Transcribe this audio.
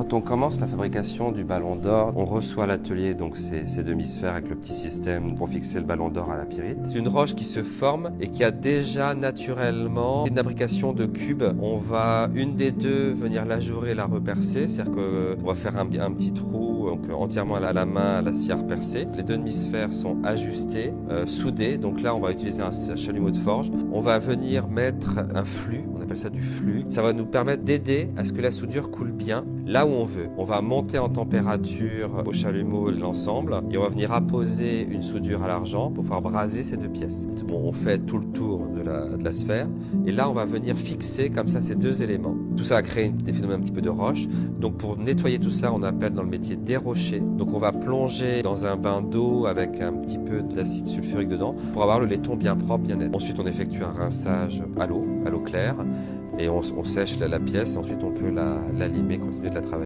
Quand on commence la fabrication du ballon d'or, on reçoit à l'atelier donc ces demi-sphères avec le petit système pour fixer le ballon d'or à la pyrite. C'est une roche qui se forme et qui a déjà naturellement une fabrication de cubes. On va une des deux venir l'ajourer et la repercer, c'est-à-dire qu'on va faire un petit trou donc entièrement à la main à la scie à repercer. Les deux demi-sphères sont ajustées, soudées. Donc là, on va utiliser un chalumeau de forge. On va venir mettre un flux, on appelle ça du flux. Ça va nous permettre d'aider à ce que la soudure coule bien là où on veut. On va monter en température au chalumeau l'ensemble et on va venir apposer une soudure à l'argent pour pouvoir braser ces deux pièces. Bon, on fait tout le tour de la sphère et là, on va venir fixer comme ça ces deux éléments. Tout ça a créé des phénomènes un petit peu de roche. Donc pour nettoyer tout ça, on appelle dans le métier dérocher. Donc on va plonger dans un bain d'eau avec un petit peu d'acide sulfurique dedans pour avoir le laiton bien propre, bien net. Ensuite, on effectue un rinçage à l'eau claire et on sèche la pièce. Ensuite, on peut la limer, continuer de la travailler.